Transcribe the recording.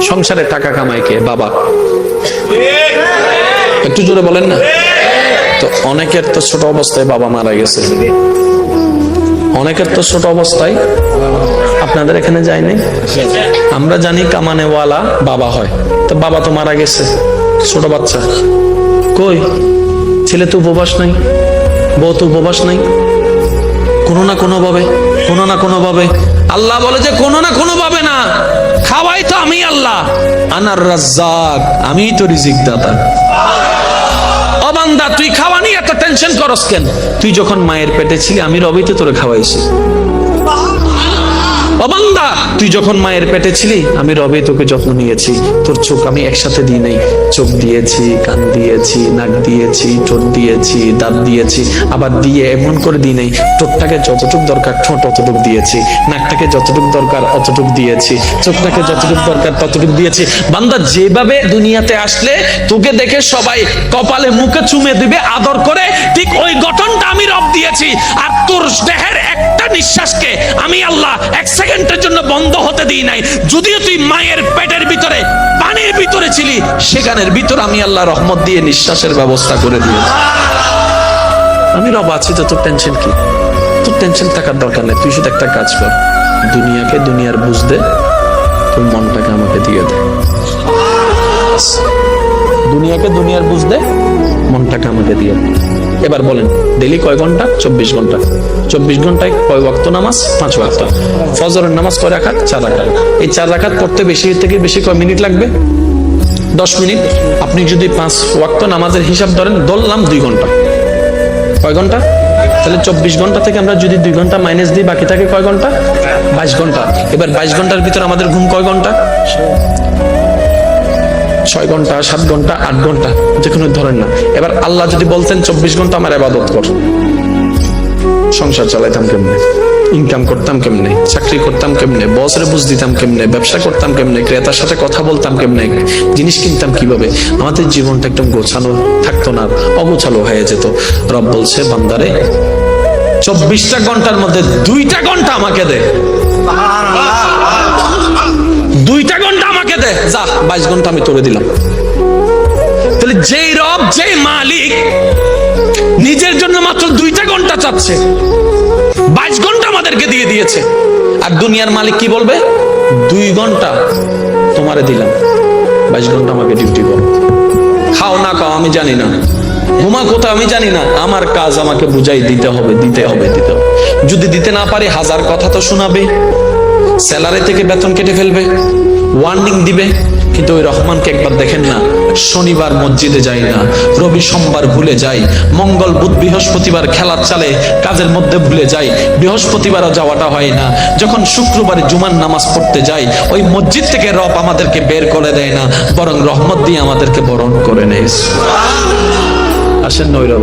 সংসারে টাকা কামায় কে? বাবা। একটু জোরে বলেন না। তো অনেকের তো ছোট অবস্থায় বাবা মারা গেছে, অনেকের তো ছোট অবস্থায়, আপনাদের এখানে যায় নাই? আমরা জানি কামানেওয়ালা বাবা হয়, তো বাবা তো মারা গেছে, ছোট বাচ্চা কই? ছেলে তো উপবাস নাই, বউ তো উপবাস নাই, কোনো না কোনো ভাবে আল্লাহ বলে যে কোনো না কোনো ভাবে না, খাওয়াই তো আমি আল্লাহ, আনার রাজ্জাক, আমিই তো রিজিক দাতা। ও বান্দা, তুই খাওয়া নিয়ে এত টেনশন করস কেন? তুই যখন মায়ের পেটে ছিলি আমি রবি তো তোরে খাওয়াইছি। ও বান্দা, তুই যখন মায়ের পেটে ছিলি আমি রবে তোকে যত্ন নিয়েছি। তোর চোখ আমি একসাথে দিই নাই, চোখ দিয়েছি, কান দিয়েছি, নাক দিয়েছি, ঠোঁট দিয়েছি, দাঁত দিয়েছি, আবার দিয়ে এমন করে দিই নাই, ঠোঁটটাকে যতটুক দরকার ঠোঁট অতটুক দিয়েছি, নাকটাকে যতটুক দরকার অতটুক দিয়েছি, চোখটাকে যতটুক দরকার ততটুক দিয়েছি। বান্দা, যেভাবে দুনিয়াতে আসলে তোকে দেখে সবাই কপালে মুখে চুমে দিবে আদর করে, ঠিক ওই গঠনটা আমি রব দিয়েছি। আর তোর দেহের একটা নিঃশ্বাসকে আমি আল্লাহ এক সেকেন্ডের জন্য বন্ধ হতে দিই নাই। যদিও তুই মায়ের পেটের ভিতরে পানির ভিতরে ছিলি, সেখানের ভিতরে আমি আল্লাহ রহমত দিয়ে নিঃশ্বাসের ব্যবস্থা করে দিয়েছি। আমি রব আছি, তো তোর টেনশন কি? তোর টেনশন থাকার দরকার নেই। তুই শুধু একটা কাজ কর, দুনিয়াকে দুনিয়ার বুঝ দে, তোর মনটাকে আমাকে দিয়ে দে। দুনিয়াকে দুনিয়ার বুঝ দে, মনটাকে আমাকে দিয়ে দে। এবার বলেন, ডেইলি কয় ঘন্টা? 24 ঘন্টা। 24 ঘন্টায় কয় ওয়াক্ত নামাজ? 5 ওয়াক্ত। ফজরের নামাজ কয় রাকাত? 4 রাকাত। এই 4 রাকাত পড়তে বেশি থেকে বেশি কয় মিনিট লাগবে? 10 মিনিট। আপনি যদি 5 ওয়াক্ত নামাজের হিসাব ধরেন, ধরলাম 2 ঘন্টা। কয় ঘন্টা? তাহলে 24 ঘন্টা থেকে আমরা যদি 2 ঘন্টা মাইনাস দিই, বাকি থাকে কয় ঘন্টা? 22 ঘন্টা। এবার 22 ঘন্টার ভিতরে আমাদের ঘুম কয় ঘন্টা? 6 ঘন্টা, 7 ঘন্টা, 8 ঘন্টা, যে কোনো ধরেন না। এবার আল্লাহ যদি বলতেন 24 ঘন্টা আমার ইবাদত কর, সংসার চালাইতাম কেমনে? ইনকাম করতাম কেমনে? চাকরি করতাম কেমনে? বসরে বুঝ দিতাম কেমনে? ব্যবসা করতাম কেমনে? ক্রেতার সাথে কথা বলতাম কেমনে? জিনিস কিনতাম কিভাবে? আমাদের জীবনটা একদম গোছানো থাকতো না, অগোছালো হয়ে যেত। রব বলছে, বান্দারে 24টা ঘন্টার মধ্যে 2টা ঘন্টা আমাকে দে, 2টা ঘন্টা আমাকে দে, যা 22 ঘন্টা আমি তোরে দিলাম। তাহলে যেই রব, যেই মালিক নিজের জন্য মাত্র 2টা ঘন্টা চাচ্ছে, 22 ঘন্টা আমাদেরকে দিয়ে দিয়েছে। আর দুনিয়ার মালিক কি বলবে? 2 ঘন্টা তোমারে দিলাম, 22 ঘন্টা আমাকে ডিউটি করো। খাও না খাও আমি জানি না, ঘুমা কোথাও আমি জানি না, আমার কাজ আমাকে বুঝাই দিতে হবে। যদি দিতে না পারি 1000 কথা তো শোনাবে, স্যালারি থেকে বেতন কেটে ফেলবে, ওয়ার্নিং দিবে। কিন্তু ওই রহমানকে একবার দেখেন না, শনিবার মসজিদে যাই না, রবি সোমবার ভুলে যাই, মঙ্গল বুধ বৃহস্পতিবার খেলার চালে কাজের মধ্যে ভুলে যাই, বৃহস্পতিবারও যাওয়াটা হয় না। যখন শুক্রবারে জুমার নামাজ পড়তে যাই, ওই মসজিদ থেকে রব আমাদেরকে বের করে দেয় না, বরং রহমত দিয়ে আমাদেরকে বরণ করে নেয়। আসেন নই রব।